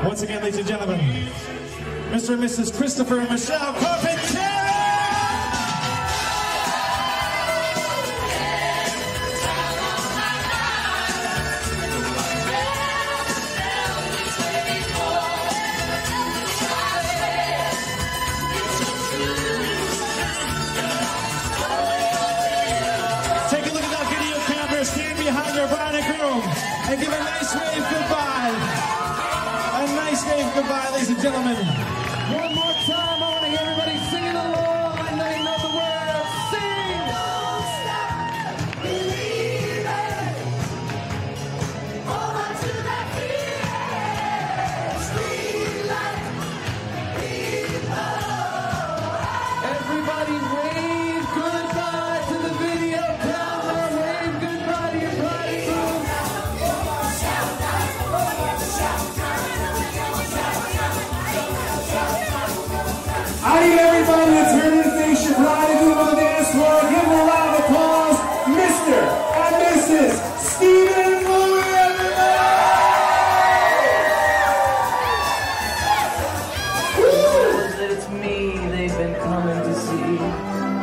Once again, ladies and gentlemen, Mr. and Mrs. Christopher and Michelle Carpentier! bride and groom and give a nice wave goodbye. A nice wave goodbye, ladies and gentlemen. One more time, I want to hear everybody singing along. I know you know the words. Sing! Don't stop believing. Hold on to that feeling. Street light, people. Everybody wave goodbye to the video camera. Wave goodbye to your bride and groom. I need everybody to turn and face your bride and groom on the dance floor. Give them a round of applause. Mr. and Mrs. Stephen Louis, That it's me they've been coming to see,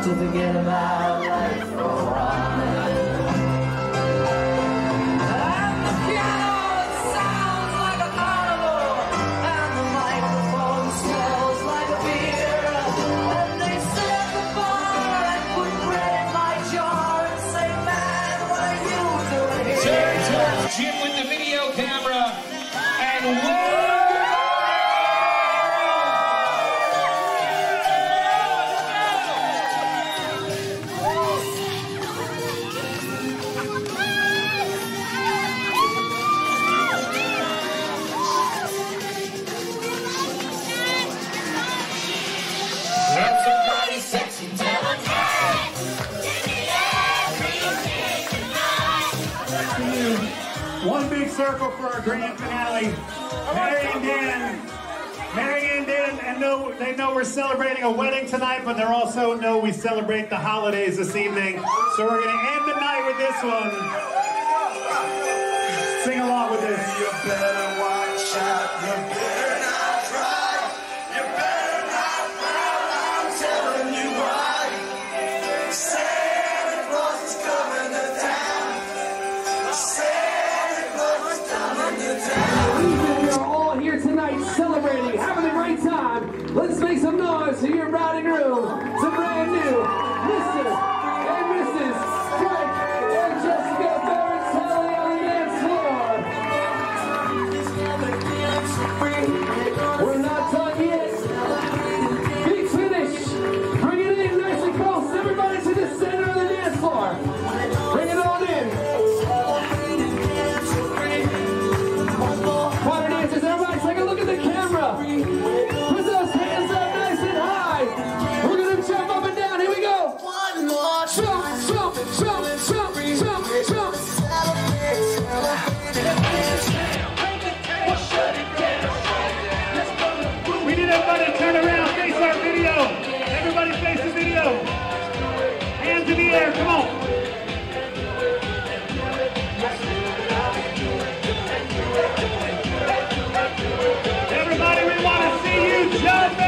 to forget about life for a while. And the piano sounds like a carnival, and the microphone smells like a beer. And they sit at the bar and put bread in my jar and say, man, what are you doing here? Turn Jim with the video camera and Let somebody sexy tell us, hey, give me everything tonight. One big circle for our grand finale. Mary and Dan. Mary and Dan, and they know we're celebrating a wedding tonight, but they also know we celebrate the holidays this evening. So we're going to end the night with this one. Sing along with this. You better watch out. You better not try. You better not frown. I'm telling you why. Santa Claus is coming to town. Santa Claus is coming to town. We are all here tonight celebrating, having a great time. Let's make some noise to your bride and groom. It's a brand new Mr. and Mrs. Frank and Jessica Beratelli on the dance floor. We're not done yet. Big finish. Bring it in nice and close. Everybody to the center of the dance floor. Bring it on in. Choir dancers, everybody take a look at the camera. Put those hands up nice and high. We're gonna jump up and down. Here we go. One more. Jump, jump, jump, jump, jump, jump. We need everybody to turn around, face our video. Everybody face the video. Hands in the air, come on. Everybody, we want to see you jumping!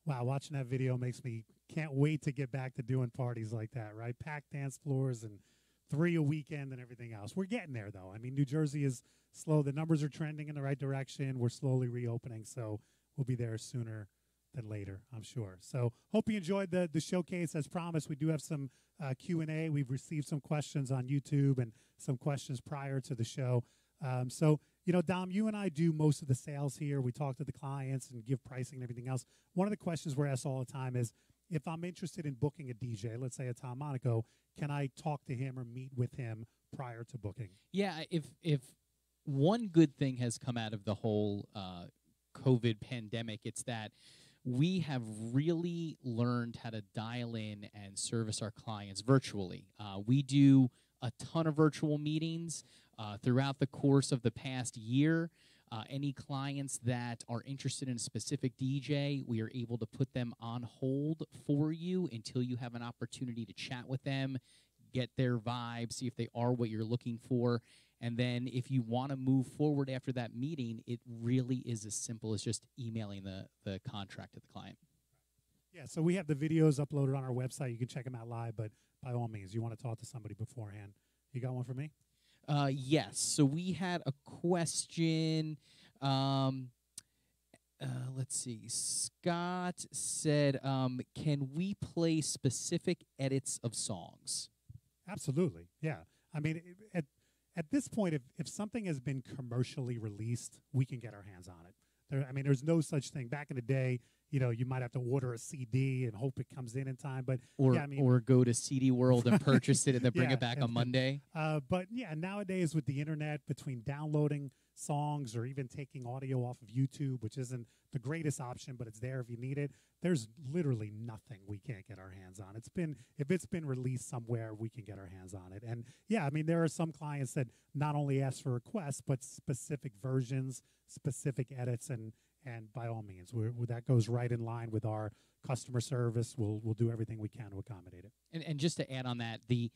Wow, watching that video makes me can't wait to get back to doing parties like that, right? Packed dance floors and 3 a weekend and everything else. We're getting there, though. I mean, New Jersey is slow. The numbers are trending in the right direction. We're slowly reopening, so we'll be there sooner than later, I'm sure. So hope you enjoyed the showcase. As promised, we do have some Q&A. We've received some questions on YouTube and some questions prior to the show. So, you know, Dom, you and I do most of the sales here. We talk to the clients and give pricing and everything else. One of the questions we're asked all the time is, if I'm interested in booking a DJ, let's say a Tom Monaco, can I talk to him or meet with him prior to booking? Yeah, if one good thing has come out of the whole COVID pandemic, it's that we have really learned how to dial in and service our clients virtually. We do a ton of virtual meetings throughout the course of the past year. Any clients that are interested in a specific DJ, we are able to put them on hold for you until you have an opportunity to chat with them, get their vibe, see if they are what you're looking for. And then if you want to move forward after that meeting, it really is as simple as just emailing the contract to the client. Yeah, so we have the videos uploaded on our website. You can check them out live, but by all means, you want to talk to somebody beforehand. You got one for me? Yes. So we had a question. Let's see. Scott said, can we play specific edits of songs? Absolutely. Yeah. I mean, at this point, if something has been commercially released, we can get our hands on it. There's no such thing. Back in the day, you know, you might have to order a CD and hope it comes in time. But Or go to CD World and purchase it and then bring Yeah, it back on Monday. But yeah, nowadays with the internet, between downloading songs or even taking audio off of YouTube, which isn't the greatest option, but it's there if you need it, there's literally nothing we can't get our hands on. If it's been released somewhere, we can get our hands on it. And yeah, I mean, there are some clients that not only ask for requests, but specific versions, specific edits, and by all means, that goes right in line with our customer service. We'll do everything we can to accommodate it. And just to add on that, the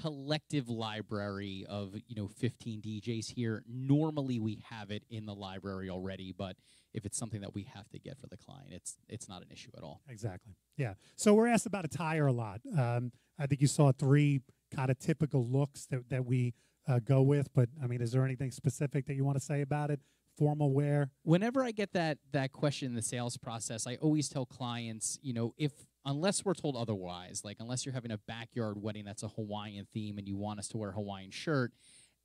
collective library of 15 DJs here, normally we have it in the library already, but if it's something that we have to get for the client, it's not an issue at all. Exactly. Yeah. So we're asked about attire a lot. I think you saw 3 kind of typical looks that we go with, but I mean, is there anything specific that you want to say about it? Formal wear? Whenever I get that question in the sales process, I always tell clients, unless we're told otherwise, like unless you're having a backyard wedding that's a Hawaiian theme and you want us to wear a Hawaiian shirt,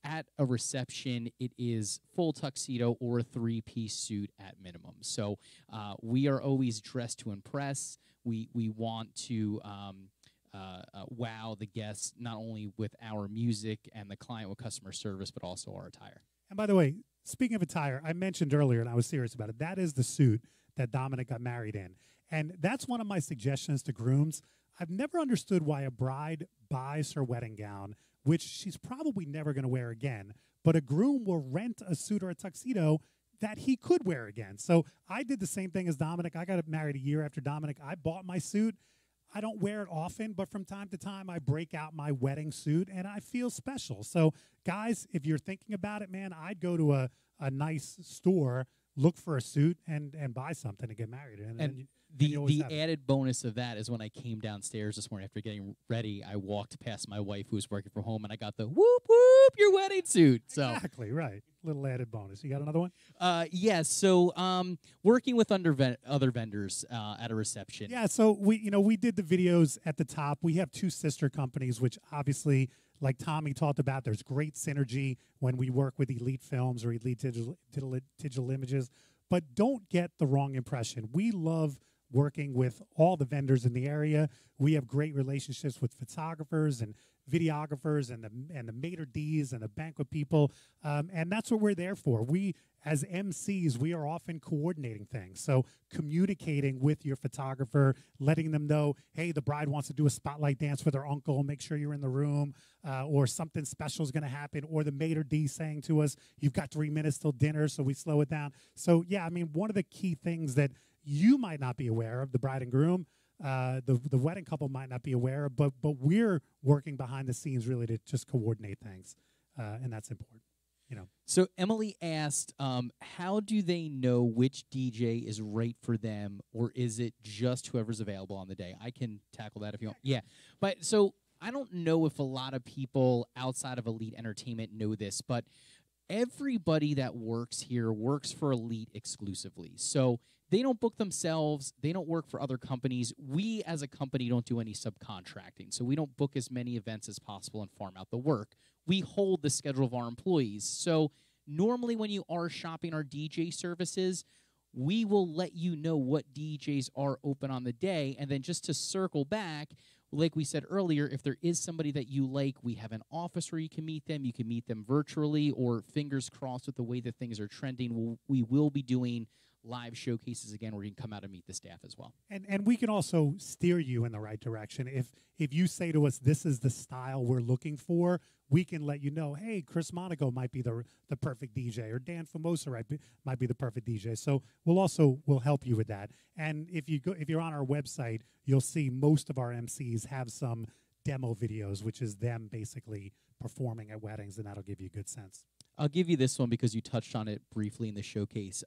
at a reception, it is full tuxedo or a 3-piece suit at minimum. So we are always dressed to impress. We want to wow the guests, not only with our music and the client with customer service, but also our attire. And by the way, speaking of attire, I mentioned earlier, and I was serious about it, that is the suit that Dominic got married in. And that's one of my suggestions to grooms. I've never understood why a bride buys her wedding gown, which she's probably never going to wear again, but a groom will rent a suit or a tuxedo that he could wear again. So I did the same thing as Dominic. I got married a year after Dominic. I bought my suit. I don't wear it often, but from time to time I break out my wedding suit and I feel special. So guys, if you're thinking about it, man, I'd go to a nice store, look for a suit and buy something and get married. And the added bonus of that is when I came downstairs this morning after getting ready, I walked past my wife who was working from home and I got the whoop whoop your wedding suit. So exactly right. Little added bonus. You got another one? Yes. So working with other vendors at a reception. Yeah. So we did the videos at the top. We have 2 sister companies, which obviously, like Tommy talked about, there's great synergy when we work with Elite Films or Elite Digital Images. But don't get the wrong impression. We love working with all the vendors in the area. We have great relationships with photographers and videographers and the maitre d's and the banquet people, and that's what we're there for. We, as MCs, we are often coordinating things. So communicating with your photographer, letting them know, hey, the bride wants to do a spotlight dance with her uncle, make sure you're in the room, or something special is going to happen, or the maitre d saying to us, you've got 3 minutes till dinner, so we slow it down. So yeah, I mean, one of the key things that you might not be aware of, the bride and groom, the wedding couple might not be aware of, but we're working behind the scenes really to just coordinate things, and that's important. So Emily asked, how do they know which DJ is right for them, or is it just whoever's available on the day? I can tackle that if you want. Yeah, but so I don't know if a lot of people outside of Elite Entertainment know this, but everybody that works here works for Elite exclusively. So they don't book themselves. They don't work for other companies. We, as a company, don't do any subcontracting. So we don't book as many events as possible and farm out the work. We hold the schedule of our employees. So normally when you are shopping our DJ services, we will let you know what DJs are open on the day. And then just to circle back, like we said earlier, if there is somebody that you like, we have an office where you can meet them. You can meet them virtually, or fingers crossed with the way that things are trending, we will be doing live showcases again where you can come out and meet the staff as well. And we can also steer you in the right direction. If you say to us, this is the style we're looking for, we can let you know, hey, Chris Monaco might be the perfect DJ, or Dan Famosa might be the perfect DJ. So we'll help you with that. And if you're on our website, you'll see most of our MCs have some demo videos, which is them basically performing at weddings, and that'll give you a good sense. I'll give you this one because you touched on it briefly in the showcase.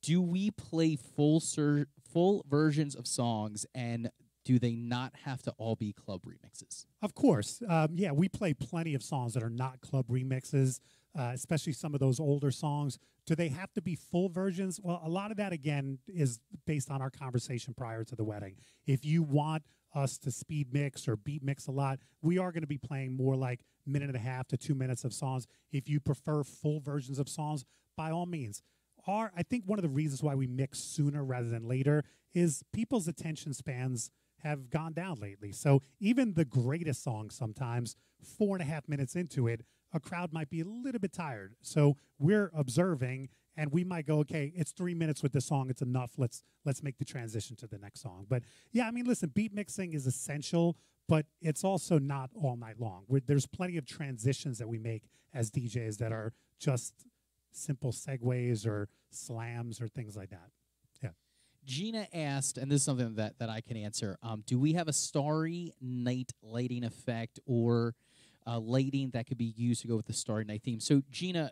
Do we play full versions of songs, and do they not have to all be club remixes? Of course. Yeah, we play plenty of songs that are not club remixes, especially some of those older songs. Do they have to be full versions? Well, a lot of that, again, is based on our conversation prior to the wedding. If you want us to speed mix or beat mix a lot, we are going to be playing more like 1.5 to 2 minutes of songs. If you prefer full versions of songs, by all means. I think one of the reasons why we mix sooner rather than later is people's attention spans have gone down lately. So even the greatest songs, sometimes 4.5 minutes into it, a crowd might be a little bit tired. So we're observing, and we might go, okay, it's 3 minutes with this song, it's enough. Let's make the transition to the next song. But yeah, I mean, listen, beat mixing is essential, but it's also not all night long. There's plenty of transitions that we make as DJs that are just simple segues or slams or things like that. Yeah. Gina asked, and this is something that I can answer, do we have a Starry Night lighting effect or lighting that could be used to go with the Starry Night theme? So, Gina,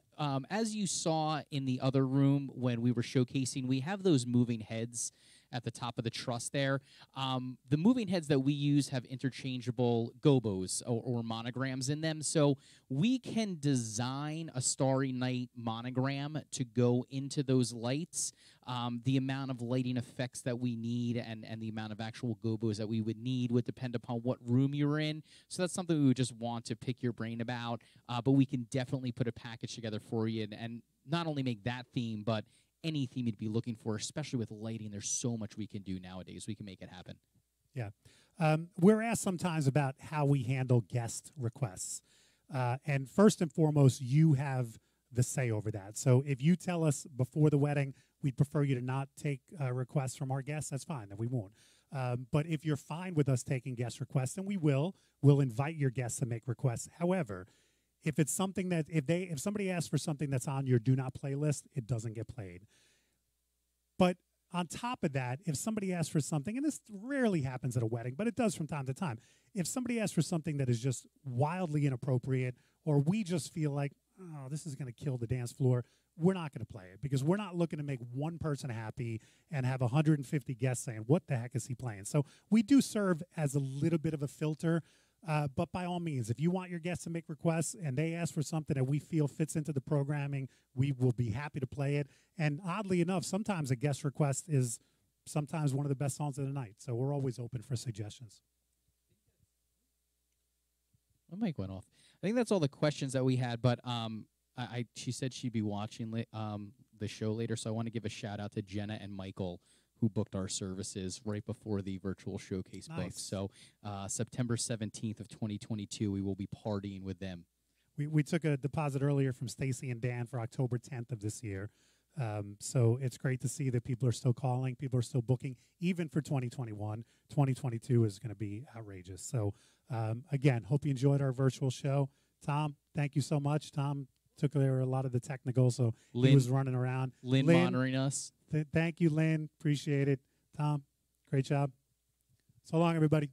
as you saw in the other room when we were showcasing, we have those moving heads at the top of the truss there. The moving heads that we use have interchangeable gobos or monograms in them. So we can design a Starry Night monogram to go into those lights. The amount of lighting effects that we need and the amount of actual gobos that we would need would depend upon what room you're in. So that's something we would just want to pick your brain about. But we can definitely put a package together for you and not only make that theme, but any theme you'd be looking for, especially with lighting. There's so much we can do nowadays. We can make it happen. Yeah. We're asked sometimes about how we handle guest requests. And first and foremost, you have the say over that. So if you tell us before the wedding, we'd prefer you to not take requests from our guests, that's fine, then we won't. But if you're fine with us taking guest requests, then we'll invite your guests to make requests. However, if it's something that if somebody asks for something that's on your do not play list, it doesn't get played. But on top of that, if somebody asks for something, and this rarely happens at a wedding, but it does from time to time, if somebody asks for something that is just wildly inappropriate, or we just feel like, oh, this is going to kill the dance floor, we're not going to play it, because we're not looking to make one person happy and have 150 guests saying, what the heck is he playing? So we do serve as a little bit of a filter. But by all means, if you want your guests to make requests and they ask for something that we feel fits into the programming, we will be happy to play it. And oddly enough, sometimes a guest request is sometimes one of the best songs of the night. So we're always open for suggestions. My mic went off. I think that's all the questions that we had. But she said she'd be watching the show later, so I want to give a shout out to Jenna and Michael, who booked our services right before the virtual showcase book. So September 17th of 2022, we will be partying with them. We took a deposit earlier from Stacy and Dan for October 10th of this year. So it's great to see that people are still calling, people are still booking, even for 2021. 2022 is going to be outrageous. So again, hope you enjoyed our virtual show. Tom, thank you so much. Tom took care of a lot of the technical, so he was running around. Lynn monitoring us. Thank you, Lynn. Appreciate it. Tom, great job. So long, everybody.